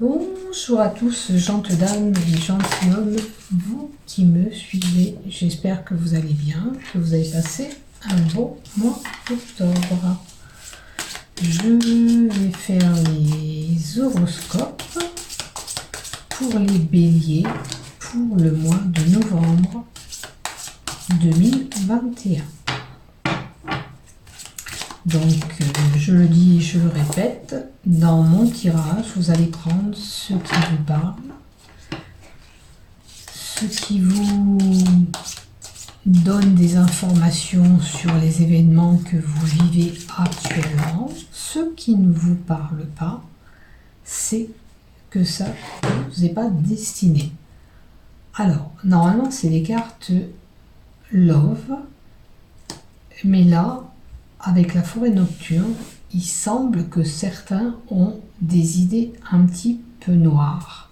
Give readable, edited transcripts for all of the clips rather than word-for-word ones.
Bonjour à tous, gentes dames et gentilshommes, vous qui me suivez. J'espère que vous allez bien, que vous avez passé un bon mois d'octobre. Je vais faire les horoscopes pour les béliers pour le mois de novembre 2021. Donc, je le dis et je le répète, dans mon tirage, vous allez prendre ce qui vous parle, ce qui vous donne des informations sur les événements que vous vivez actuellement. Ce qui ne vous parle pas, c'est que ça ne vous est pas destiné. Alors, normalement, c'est des cartes Love, mais là, avec la forêt nocturne, il semble que certains ont des idées un petit peu noires.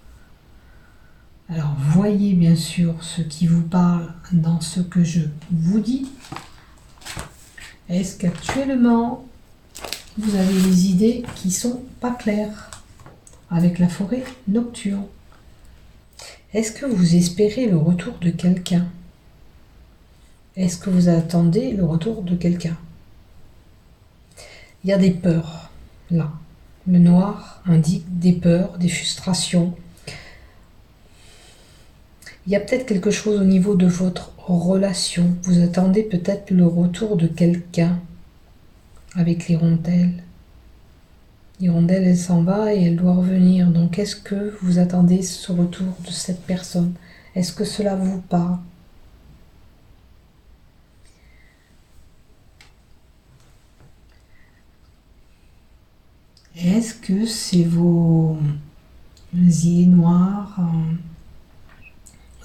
Alors, voyez bien sûr ce qui vous parle dans ce que je vous dis. Est-ce qu'actuellement, vous avez des idées qui sont pas claires avec la forêt nocturne? Est-ce que vous espérez le retour de quelqu'un? Est-ce que vous attendez le retour de quelqu'un? Il y a des peurs, là. Le noir indique des peurs, des frustrations. Il y a peut-être quelque chose au niveau de votre relation. Vous attendez peut-être le retour de quelqu'un avec l'hirondelle. L'hirondelle, elle s'en va et elle doit revenir. Donc, est-ce que vous attendez ce retour de cette personne? Est-ce que cela vous parle? Est-ce que c'est vos idées noires,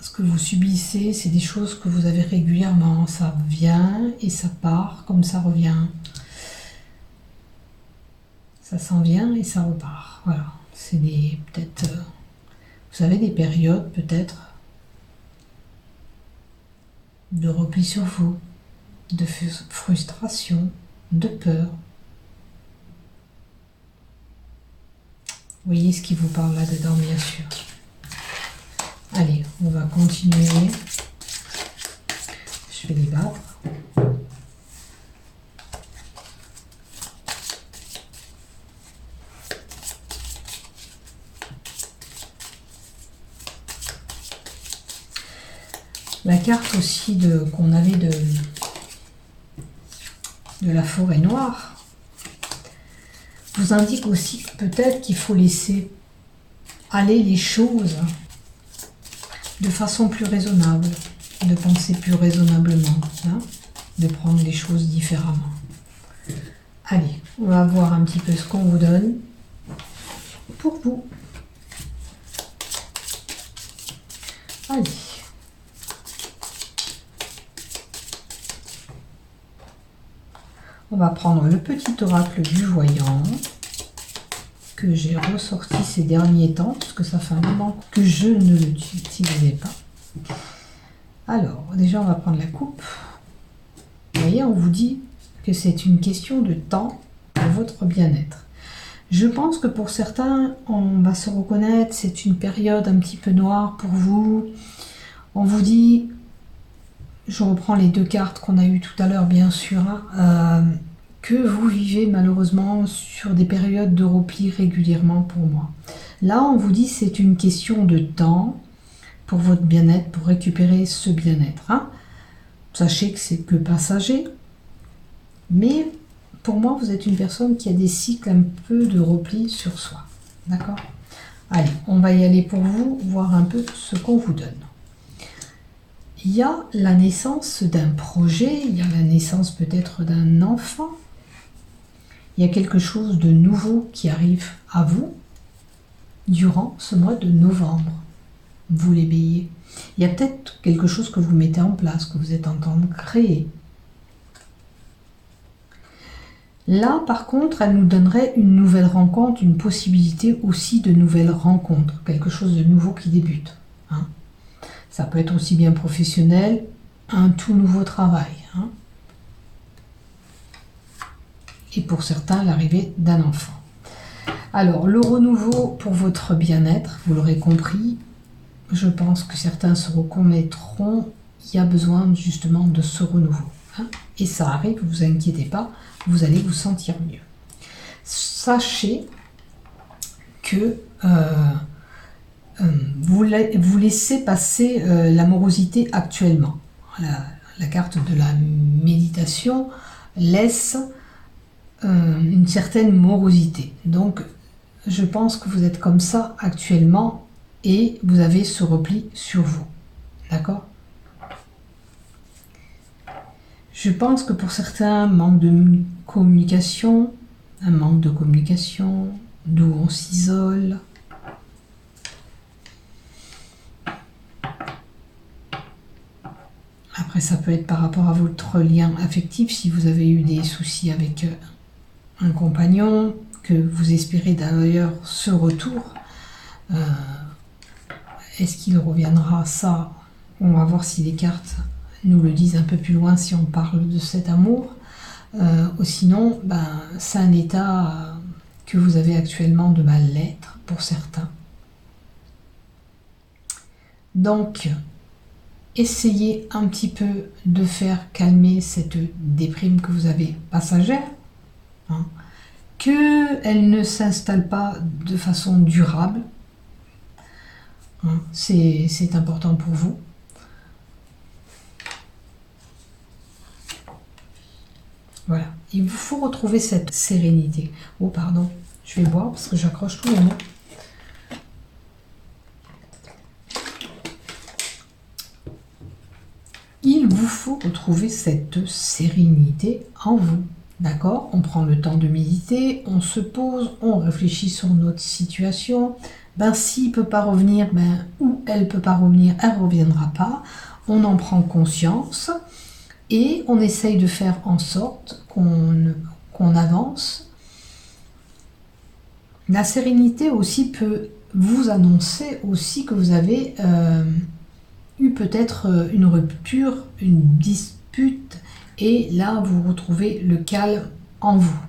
ce que vous subissez, c'est des choses que vous avez régulièrement, ça vient et ça part comme ça revient. Ça s'en vient et ça repart. Voilà, c'est des peut-être, vous avez des périodes peut-être de repli sur vous, de frustration, de peur. Vous voyez ce qui vous parle là-dedans, bien sûr. Allez, on va continuer. Je vais les battre. La carte aussi qu'on avait de la forêt noire vous indique aussi que peut-être qu'il faut laisser aller les choses de façon plus raisonnable, de penser plus raisonnablement, hein, de prendre les choses différemment. Allez, on va voir un petit peu ce qu'on vous donne pour vous. Allez. On va prendre le petit oracle du voyant que j'ai ressorti ces derniers temps, parce que ça fait un moment que je ne l'utilisais pas. Alors, déjà, on va prendre la coupe. Vous voyez, on vous dit que c'est une question de temps pour votre bien-être. Je pense que pour certains, on va se reconnaître, c'est une période un petit peu noire pour vous. On vous dit... Je reprends les deux cartes qu'on a eues tout à l'heure, bien sûr, que vous vivez malheureusement sur des périodes de repli régulièrement pour moi. Là, on vous dit c'est une question de temps pour votre bien-être, pour récupérer ce bien-être. Hein. Sachez que c'est que passager, mais pour moi, vous êtes une personne qui a des cycles un peu de repli sur soi. D'accord? Allez, on va y aller pour vous, voir un peu ce qu'on vous donne. Il y a la naissance d'un projet, il y a la naissance peut-être d'un enfant. Il y a quelque chose de nouveau qui arrive à vous durant ce mois de novembre. Vous les béliers. Il y a peut-être quelque chose que vous mettez en place, que vous êtes en train de créer. Là, par contre, elle nous donnerait une nouvelle rencontre, une possibilité aussi de nouvelles rencontres. Quelque chose de nouveau qui débute. Hein. Ça peut être aussi bien professionnel, un tout nouveau travail. Hein. Et pour certains, l'arrivée d'un enfant. Alors, le renouveau pour votre bien-être, vous l'aurez compris, je pense que certains se reconnaîtront, il y a besoin justement de ce renouveau. Hein, et ça arrive, ne vous inquiétez pas, vous allez vous sentir mieux. Sachez que vous laissez passer la morosité actuellement. La carte de la méditation laisse une certaine morosité. Donc, je pense que vous êtes comme ça actuellement et vous avez ce repli sur vous. D'accord? Je pense que pour certains, manque de communication, un manque de communication, d'où on s'isole. Après, ça peut être par rapport à votre lien affectif, si vous avez eu des soucis avec un compagnon, que vous espérez d'ailleurs ce retour. Est-ce qu'il reviendra? Ça, on va voir si les cartes nous le disent un peu plus loin, si on parle de cet amour. Ou sinon, c'est un état que vous avez actuellement de mal-être pour certains. Donc, essayez un petit peu de faire calmer cette déprime que vous avez passagère, hein, qu'elle ne s'installe pas de façon durable. Hein, c'est important pour vous. Voilà, il vous faut retrouver cette sérénité. Oh pardon, je vais boire parce que j'accroche tous les mots. Il vous faut retrouver cette sérénité en vous. D'accord? On prend le temps de méditer, on se pose, on réfléchit sur notre situation. S'il ne peut pas revenir, ou elle ne peut pas revenir, elle ne reviendra pas. On en prend conscience et on essaye de faire en sorte qu'on avance. La sérénité aussi peut vous annoncer aussi que vous avez eu peut-être une rupture, une dispute, et là vous retrouvez le calme en vous.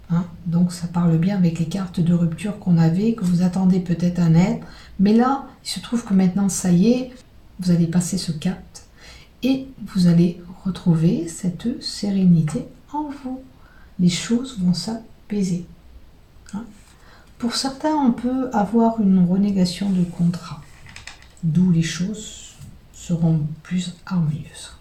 Hein, donc ça parle bien avec les cartes de rupture qu'on avait, que vous attendez peut-être un être, mais là il se trouve que maintenant ça y est, vous allez passer ce cap et vous allez retrouver cette sérénité en vous. Les choses vont s'apaiser. Hein. Pour certains, on peut avoir une renégation de contrat, d'où les choses seront plus harmonieuses.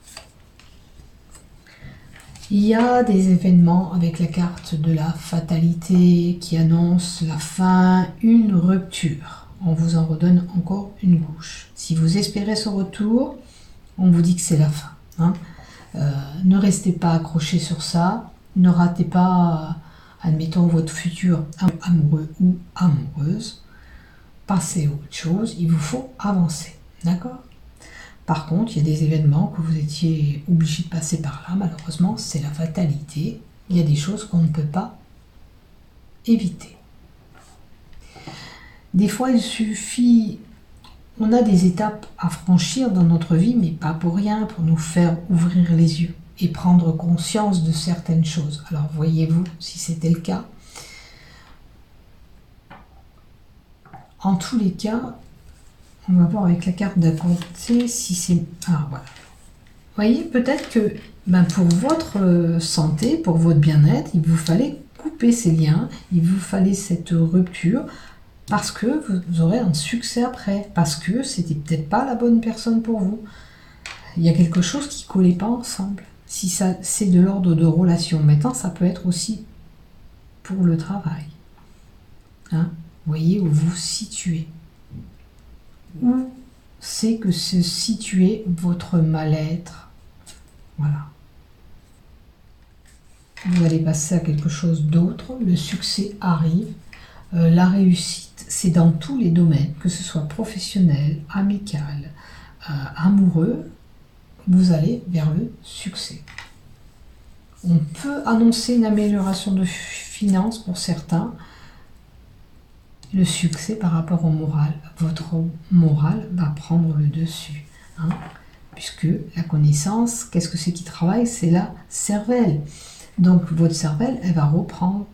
Il y a des événements avec la carte de la fatalité qui annonce la fin, une rupture. On vous en redonne encore une couche. Si vous espérez ce retour, on vous dit que c'est la fin. Hein. Ne restez pas accroché sur ça. Ne ratez pas, admettons, votre futur amoureux ou amoureuse. Passez à autre chose. Il vous faut avancer. D'accord ? Par contre, il y a des événements que vous étiez obligé de passer par là. Malheureusement, c'est la fatalité. Il y a des choses qu'on ne peut pas éviter. Des fois, il suffit... On a des étapes à franchir dans notre vie, mais pas pour rien, pour nous faire ouvrir les yeux et prendre conscience de certaines choses. Alors, voyez-vous, si c'était le cas. En tous les cas, on va voir avec la carte d'à côté si c'est... Ah, voilà. Vous voyez, peut-être que pour votre santé, pour votre bien-être, il vous fallait couper ces liens, il vous fallait cette rupture, parce que vous aurez un succès après, parce que c'était peut-être pas la bonne personne pour vous. Il y a quelque chose qui ne collait pas ensemble. Si ça, c'est de l'ordre de relation, maintenant ça peut être aussi pour le travail. Hein? Vous voyez où vous vous situez. Où c'est que se situe votre mal-être. Voilà. Vous allez passer à quelque chose d'autre. Le succès arrive. La réussite, c'est dans tous les domaines, que ce soit professionnel, amical, amoureux, vous allez vers le succès. On peut annoncer une amélioration de finances pour certains. Le succès par rapport au moral. Votre moral va prendre le dessus. Hein, puisque la connaissance, qu'est-ce que c'est qui travaille? C'est la cervelle. Donc votre cervelle, elle va reprendre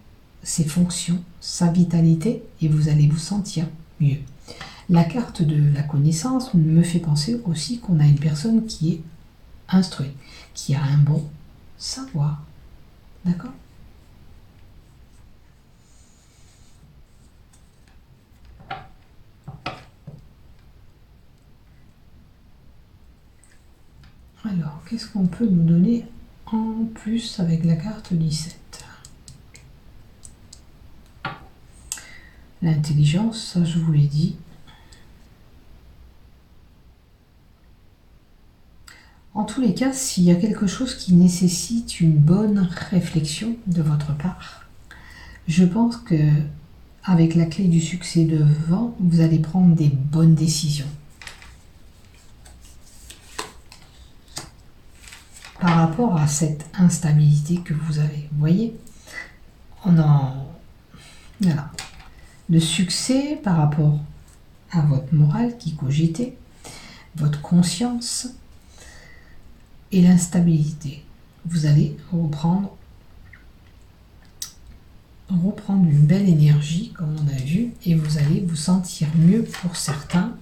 ses fonctions, sa vitalité, et vous allez vous sentir mieux. La carte de la connaissance me fait penser aussi qu'on a une personne qui est instruite, qui a un bon savoir. D'accord? Alors, qu'est-ce qu'on peut nous donner en plus avec la carte 17? L'intelligence, ça je vous l'ai dit. En tous les cas, s'il y a quelque chose qui nécessite une bonne réflexion de votre part, je pense que avec la clé du succès devant, vous allez prendre des bonnes décisions. Par rapport à cette instabilité que vous avez. Vous voyez, voilà. Le succès par rapport à votre morale qui cogitait, votre conscience et l'instabilité. Vous allez reprendre une belle énergie, comme on a vu, et vous allez vous sentir mieux pour certains.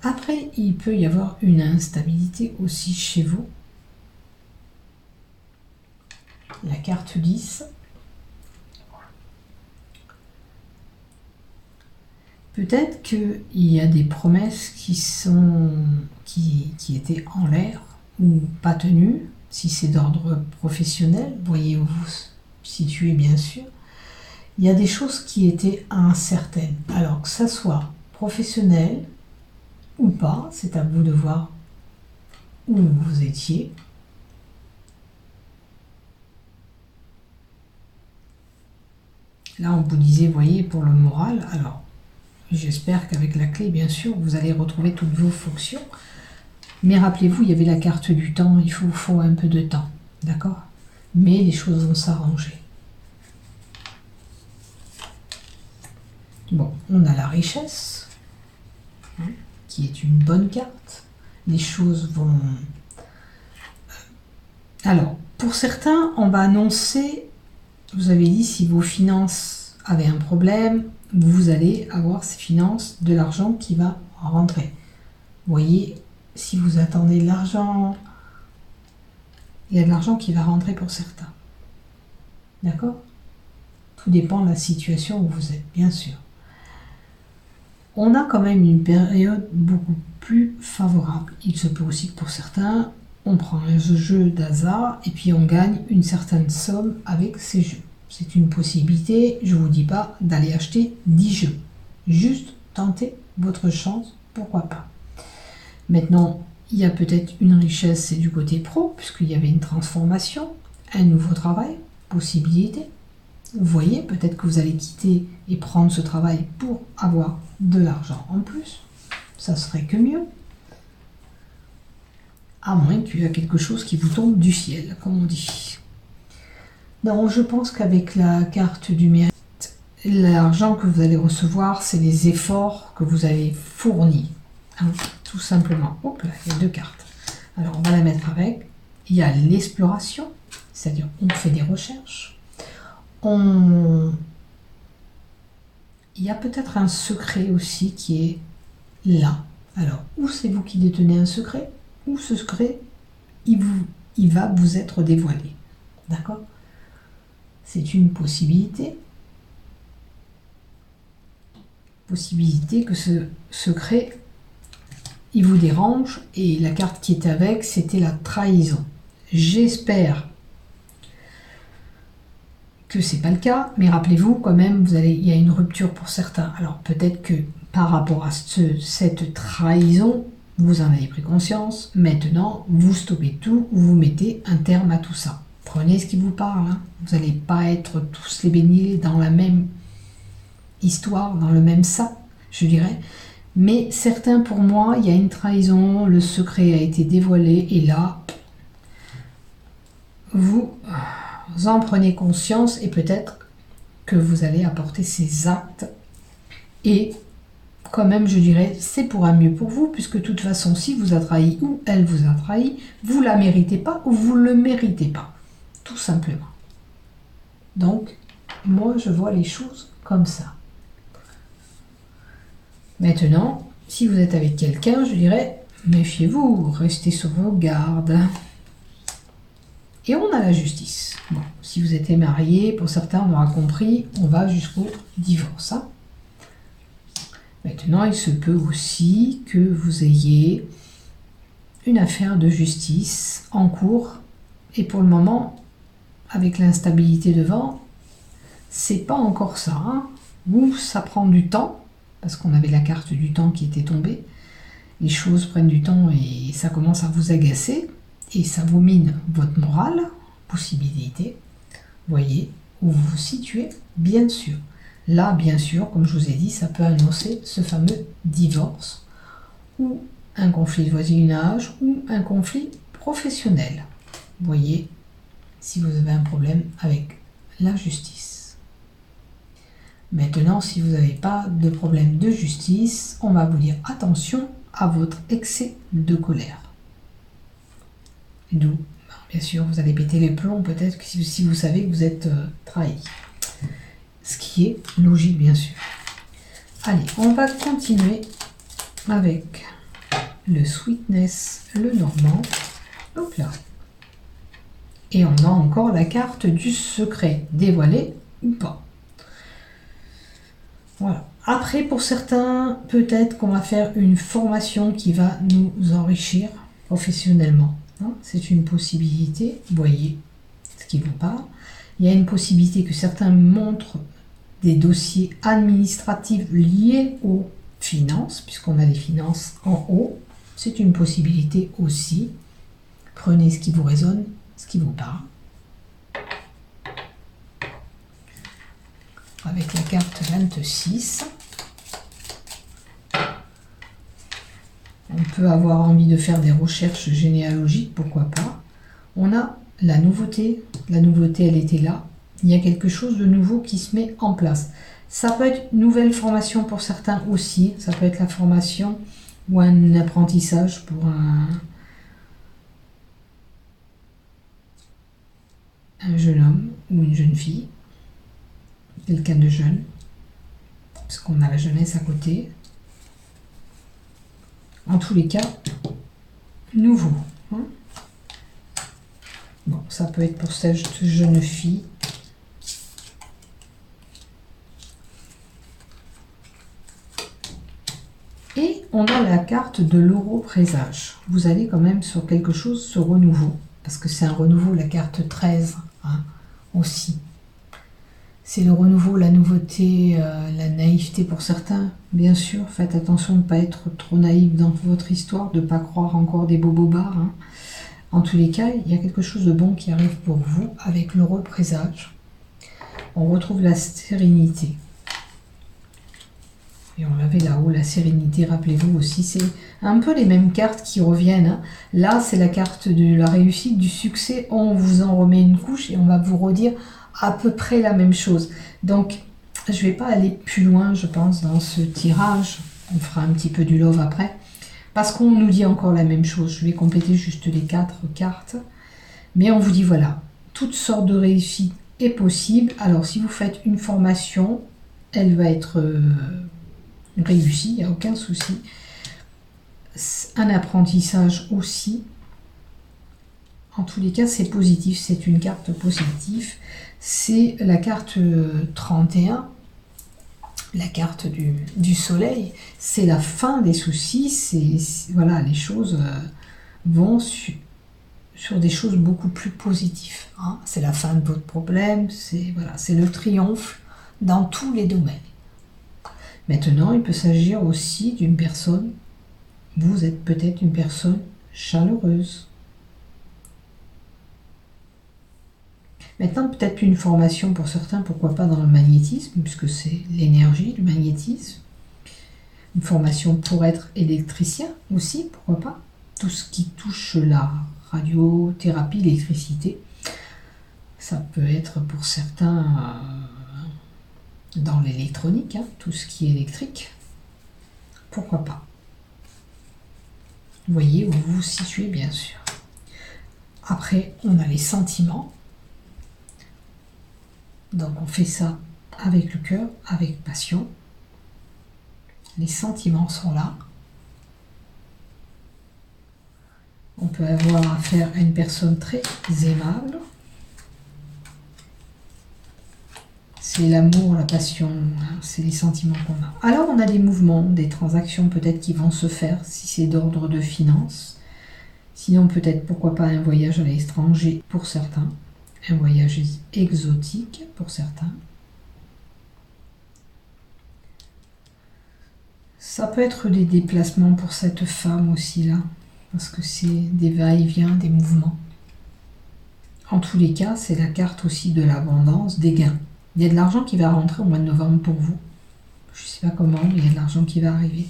Après, il peut y avoir une instabilité aussi chez vous. La carte 10. Peut-être qu'il y a des promesses qui étaient en l'air ou pas tenues, si c'est d'ordre professionnel, voyez où vous situez bien sûr. Il y a des choses qui étaient incertaines. Alors que ça soit professionnel ou pas, c'est à vous de voir où vous étiez. Là, on vous disait, voyez, pour le moral, alors, j'espère qu'avec la clé, bien sûr, vous allez retrouver toutes vos fonctions. Mais rappelez-vous, il y avait la carte du temps, il faut un peu de temps, d'accord? Mais les choses vont s'arranger. Bon, on a la richesse, qui est une bonne carte. Les choses vont... Alors, pour certains, on va annoncer... Vous avez dit, si vos finances avaient un problème, vous allez avoir ces finances, de l'argent qui va rentrer. Vous voyez, si vous attendez de l'argent, il y a de l'argent qui va rentrer pour certains. D'accord? Tout dépend de la situation où vous êtes, bien sûr. On a quand même une période beaucoup plus favorable. Il se peut aussi que pour certains, on prend un jeu d'hasard et puis on gagne une certaine somme avec ces jeux. C'est une possibilité, je ne vous dis pas d'aller acheter 10 jeux. Juste tentez votre chance, pourquoi pas. Maintenant, il y a peut-être une richesse, c'est du côté pro, puisqu'il y avait une transformation, un nouveau travail, possibilité. Vous voyez, peut-être que vous allez quitter et prendre ce travail pour avoir de l'argent en plus. Ça serait que mieux. À moins qu'il y ait quelque chose qui vous tombe du ciel, comme on dit. Donc je pense qu'avec la carte du mérite, l'argent que vous allez recevoir, c'est les efforts que vous avez fournis. Hein, tout simplement. Hop là, il y a deux cartes. Alors on va la mettre avec. Il y a l'exploration, c'est-à-dire on fait des recherches. Il y a peut-être un secret aussi qui est là. Alors, ou c'est vous qui détenez un secret, ou ce secret, il va vous être dévoilé. D'accord? C'est une possibilité. Possibilité que ce secret, il vous dérange. Et la carte qui était avec, c'était la trahison. J'espère que c'est pas le cas, mais rappelez-vous quand même, il y a une rupture pour certains. Alors peut-être que par rapport à cette trahison, vous en avez pris conscience. Maintenant, vous stoppez tout, vous mettez un terme à tout ça. Prenez ce qui vous parle. Hein. Vous n'allez pas être tous les baignés dans la même histoire, dans le même sac, je dirais. Mais certains, pour moi, il y a une trahison, le secret a été dévoilé, et là, vous en prenez conscience, et peut-être que vous allez apporter ces actes. Et quand même, je dirais, c'est pour un mieux pour vous, puisque de toute façon, si vous a trahi ou elle vous a trahi, vous la méritez pas ou vous le méritez pas, tout simplement. Donc, moi je vois les choses comme ça. Maintenant, si vous êtes avec quelqu'un, je dirais, méfiez-vous, restez sur vos gardes. Et on a la justice. Bon, si vous êtes marié, pour certains, on aura compris, on va jusqu'au divorce. Hein. Maintenant, il se peut aussi que vous ayez une affaire de justice en cours. Et pour le moment, avec l'instabilité devant, c'est pas encore ça. Hein. Ou ça prend du temps, parce qu'on avait la carte du temps qui était tombée. Les choses prennent du temps et ça commence à vous agacer. Et ça vous mine votre morale, possibilité. Voyez où vous vous situez, bien sûr. Là, bien sûr, comme je vous ai dit, ça peut annoncer ce fameux divorce ou un conflit de voisinage ou un conflit professionnel. Voyez si vous avez un problème avec la justice. Maintenant, si vous n'avez pas de problème de justice, on va vous dire attention à votre excès de colère. D'où, bien sûr, vous allez péter les plombs, peut-être que si vous savez que vous êtes trahi. Ce qui est logique, bien sûr. Allez, on va continuer avec le sweetness, le normand. Hop là. Et on a encore la carte du secret, dévoilé ou pas. Voilà. Après, pour certains, peut-être qu'on va faire une formation qui va nous enrichir professionnellement. C'est une possibilité, voyez ce qui vous parle. Il y a une possibilité que certains montrent des dossiers administratifs liés aux finances, puisqu'on a les finances en haut. C'est une possibilité aussi. Prenez ce qui vous résonne, ce qui vous parle. Avec la carte 26. On peut avoir envie de faire des recherches généalogiques, pourquoi pas. On a la nouveauté. La nouveauté, elle était là. Il y a quelque chose de nouveau qui se met en place. Ça peut être une nouvelle formation pour certains aussi. Ça peut être la formation ou un apprentissage pour un jeune homme ou une jeune fille. Quelqu'un de jeune. Parce qu'on a la jeunesse à côté. En tous les cas, nouveau. Hein. Bon, ça peut être pour cette jeune fille. Et on a la carte de l'euro-présage. Vous allez quand même sur quelque chose, ce renouveau. Parce que c'est un renouveau, la carte 13 hein, aussi. C'est le renouveau, la nouveauté, la naïveté pour certains. Bien sûr, faites attention de ne pas être trop naïf dans votre histoire, de ne pas croire encore des bobobards. Hein. En tous les cas, il y a quelque chose de bon qui arrive pour vous avec l'heureux présage. On retrouve la sérénité. Et on l'avait là-haut, la sérénité, rappelez-vous aussi, c'est un peu les mêmes cartes qui reviennent. Hein. Là, c'est la carte de la réussite, du succès. On vous en remet une couche et on va vous redire à peu près la même chose. Donc, je ne vais pas aller plus loin, je pense, dans ce tirage. On fera un petit peu du love après. Parce qu'on nous dit encore la même chose. Je vais compléter juste les 4 cartes. Mais on vous dit, voilà, toutes sortes de réussites est possible. Alors, si vous faites une formation, elle va être réussie, il n'y a aucun souci. Un apprentissage aussi. En tous les cas, c'est positif. C'est une carte positive. C'est la carte 31. La carte du soleil, c'est la fin des soucis, voilà, les choses vont sur des choses beaucoup plus positives. Hein. C'est la fin de votre problème, c'est voilà, le triomphe dans tous les domaines. Maintenant, il peut s'agir aussi d'une personne, vous êtes peut-être une personne chaleureuse. Maintenant, peut-être une formation pour certains, pourquoi pas dans le magnétisme, puisque c'est l'énergie, le magnétisme. Une formation pour être électricien aussi, pourquoi pas. Tout ce qui touche la radiothérapie, l'électricité. Ça peut être pour certains dans l'électronique, hein, tout ce qui est électrique. Pourquoi pas. Vous voyez où vous vous situez, bien sûr. Après, on a les sentiments. Donc on fait ça avec le cœur, avec passion. Les sentiments sont là. On peut avoir affaire à une personne très aimable. C'est l'amour, la passion, hein, c'est les sentiments qu'on a. Alors on a des mouvements, des transactions peut-être qui vont se faire si c'est d'ordre de finance. Sinon peut-être pourquoi pas un voyage à l'étranger pour certains. Un voyage exotique pour certains. Ça peut être des déplacements pour cette femme aussi là. Parce que c'est des va-et-vient, des mouvements. En tous les cas, c'est la carte aussi de l'abondance, des gains. Il y a de l'argent qui va rentrer au mois de novembre pour vous. Je ne sais pas comment, mais il y a de l'argent qui va arriver.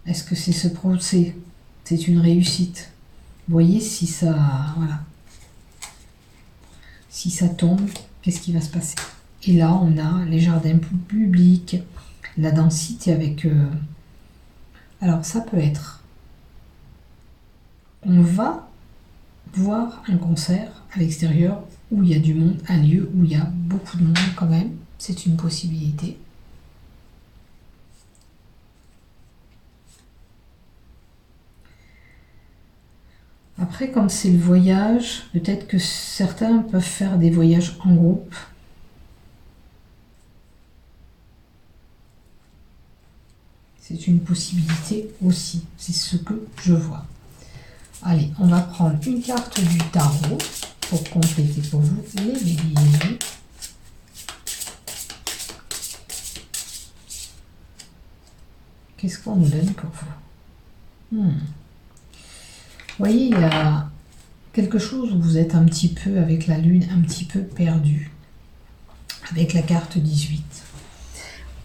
Est-ce que c'est ce procès? C'est une réussite. Vous voyez si ça... Voilà. Si ça tombe, qu'est-ce qui va se passer? Et là, on a les jardins publics, la densité avec... Alors, ça peut être... On va voir un concert à l'extérieur où il y a du monde, un lieu où il y a beaucoup de monde quand même. C'est une possibilité. Après, comme c'est le voyage, peut-être que certains peuvent faire des voyages en groupe. C'est une possibilité aussi. C'est ce que je vois. Allez, on va prendre une carte du tarot pour compléter pour vous les béliers. Qu'est-ce qu'on nous donne pour vous? Vous voyez, il y a quelque chose où vous êtes un petit peu avec la lune, un petit peu perdu. Avec la carte 18.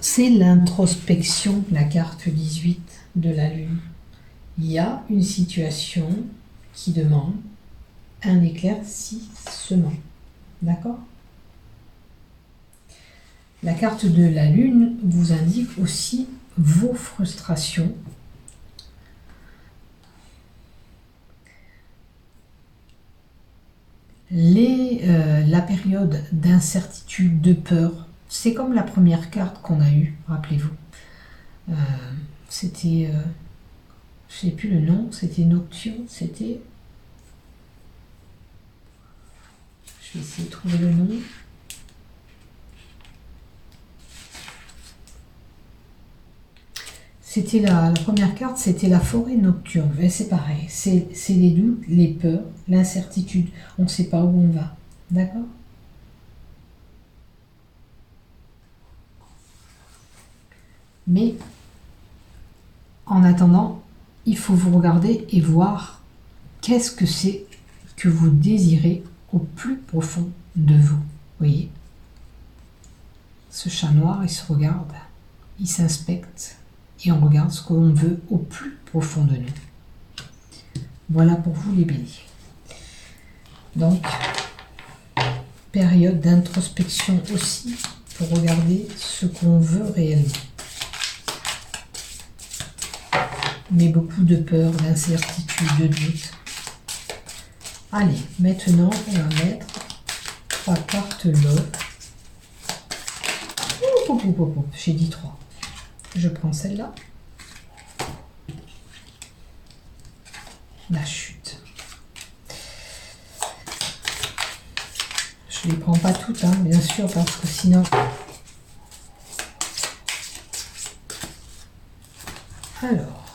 C'est l'introspection, la carte 18 de la lune. Il y a une situation qui demande un éclaircissement. D'accord? La carte de la lune vous indique aussi vos frustrations. La période d'incertitude, de peur, c'est comme la première carte qu'on a eue, rappelez-vous. C'était, je ne sais plus le nom, c'était Nocturne, c'était... Je vais essayer de trouver le nom. C'était la première carte, c'était la forêt nocturne. C'est pareil, c'est les doutes, les peurs, l'incertitude. On ne sait pas où on va. D'accord? Mais en attendant, il faut vous regarder et voir qu'est-ce que c'est que vous désirez au plus profond de vous. Vous voyez? Ce chat noir, il se regarde, il s'inspecte. Et on regarde ce qu'on veut au plus profond de nous. Voilà pour vous les béliers. Donc, période d'introspection aussi pour regarder ce qu'on veut réellement. Mais beaucoup de peur, d'incertitude, de doute. Allez, maintenant on va mettre 3 cartes love. J'ai dit 3. Je prends celle-là. La chute. Je ne les prends pas toutes, hein, bien sûr, parce que sinon... Alors...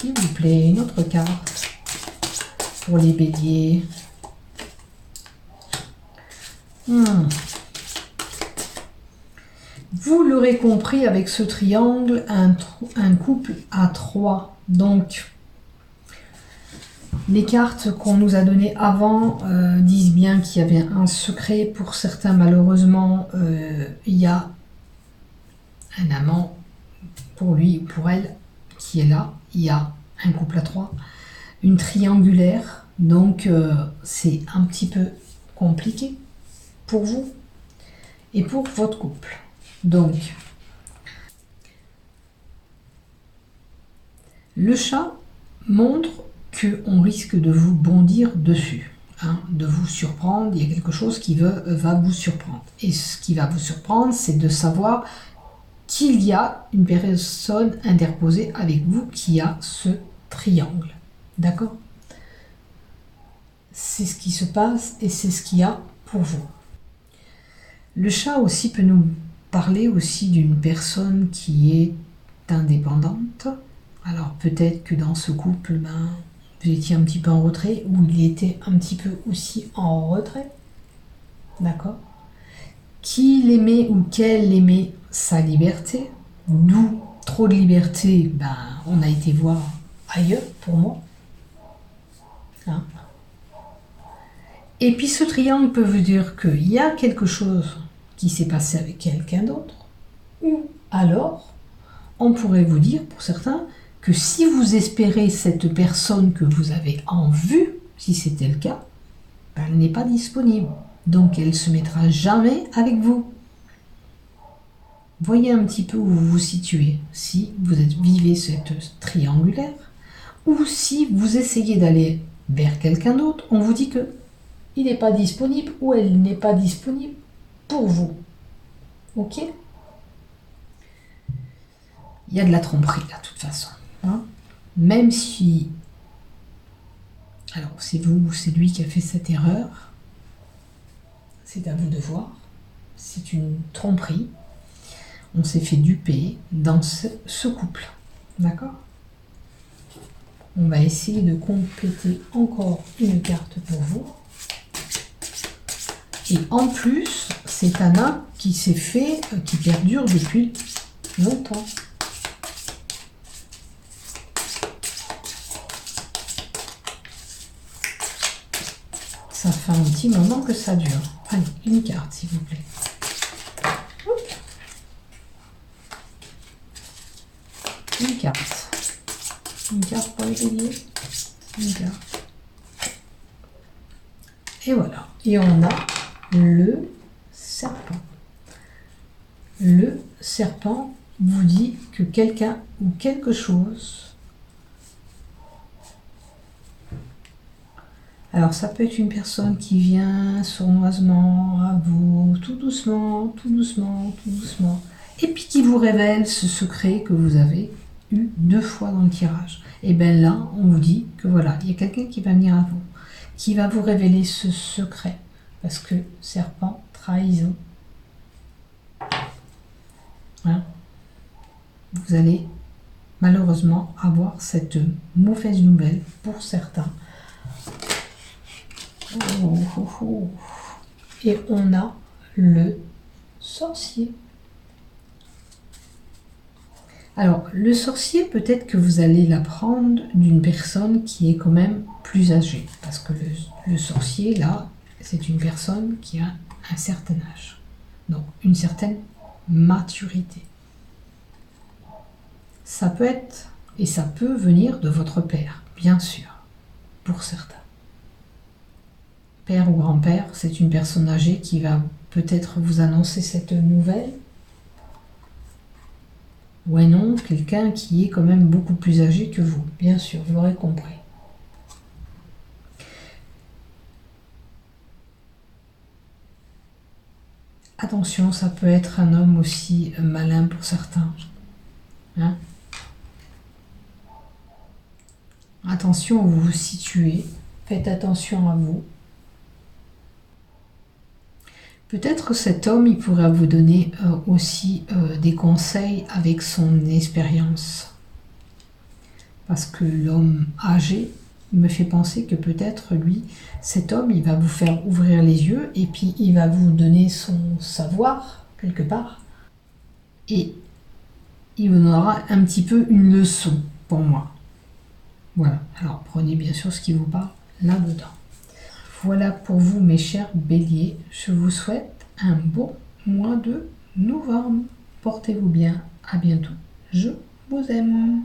S'il vous plaît, une autre carte pour les béliers. Vous l'aurez compris, avec ce triangle, un couple à 3. Donc, les cartes qu'on nous a données avant disent bien qu'il y avait un secret. Pour certains, malheureusement, il y a un amant pour lui ou pour elle qui est là. Il y a un couple à 3, une triangulaire, donc c'est un petit peu compliqué pour vous. et pour votre couple. Donc, le chat montre qu'on risque de vous bondir dessus, hein, de vous surprendre. Il y a quelque chose qui va vous surprendre. Et ce qui va vous surprendre, c'est de savoir qu'il y a une personne interposée avec vous qui a ce triangle. D'accord? C'est ce qui se passe et c'est ce qu'il y a pour vous. Le chat aussi peut nous parler aussi d'une personne qui est indépendante. Alors peut-être que dans ce couple, vous étiez un petit peu en retrait ou il était un petit peu aussi en retrait. D'accord? Qu'il aimait ou qu'elle aimait sa liberté. Nous, trop de liberté, on a été voir ailleurs pour moi. Hein? Et puis ce triangle peut vous dire qu'il y a quelque chose qui s'est passé avec quelqu'un d'autre. Ou alors, on pourrait vous dire, pour certains, que si vous espérez cette personne que vous avez en vue, si c'était le cas, elle n'est pas disponible. Donc elle ne se mettra jamais avec vous. Voyez un petit peu où vous vous situez. Si vous vivez cette triangulaire, ou si vous essayez d'aller vers quelqu'un d'autre, on vous dit que il n'est pas disponible ou elle n'est pas disponible pour vous. Ok? Il y a de la tromperie là, de toute façon. Hein? Même si... Alors, c'est vous ou c'est lui qui a fait cette erreur. C'est à vous de voir. C'est une tromperie. On s'est fait duper dans ce couple. D'accord? On va essayer de compléter encore une carte pour vous. Et en plus, c'est un arbre qui s'est fait, qui perdure depuis longtemps. Ça fait un petit moment que ça dure. Allez, une carte, s'il vous plaît. Une carte. Une carte pour les béliers. Une carte. Et voilà. Et on a le serpent. Le serpent vous dit que quelqu'un ou quelque chose... Alors ça peut être une personne qui vient sournoisement à vous, tout doucement, tout doucement, tout doucement, et puis qui vous révèle ce secret que vous avez eu 2 fois dans le tirage. Et bien là, on vous dit que voilà, il y a quelqu'un qui va venir à vous, qui va vous révéler ce secret. Parce que serpent, trahison. Hein? Vous allez malheureusement avoir cette mauvaise nouvelle pour certains. Et on a le sorcier. Alors, le sorcier, peut-être que vous allez l'apprendre d'une personne qui est quand même plus âgée. Parce que le sorcier, là, c'est une personne qui a un certain âge. Donc, une certaine maturité. Ça peut être, et ça peut venir de votre père, bien sûr, pour certains. Père ou grand-père, c'est une personne âgée qui va peut-être vous annoncer cette nouvelle. Ouais non, quelqu'un qui est quand même beaucoup plus âgé que vous, bien sûr, vous l'aurez compris. Attention, ça peut être un homme aussi malin pour certains. Hein? Attention où vous vous situez, faites attention à vous. Peut-être que cet homme, il pourrait vous donner aussi des conseils avec son expérience. Parce que l'homme âgé me fait penser que peut-être lui, cet homme, il va vous faire ouvrir les yeux et puis il va vous donner son savoir, quelque part. Et il vous donnera un petit peu une leçon pour moi. Voilà, alors prenez bien sûr ce qui vous parle là-dedans. Voilà pour vous mes chers béliers, je vous souhaite un bon mois de novembre. Portez-vous bien, à bientôt, je vous aime.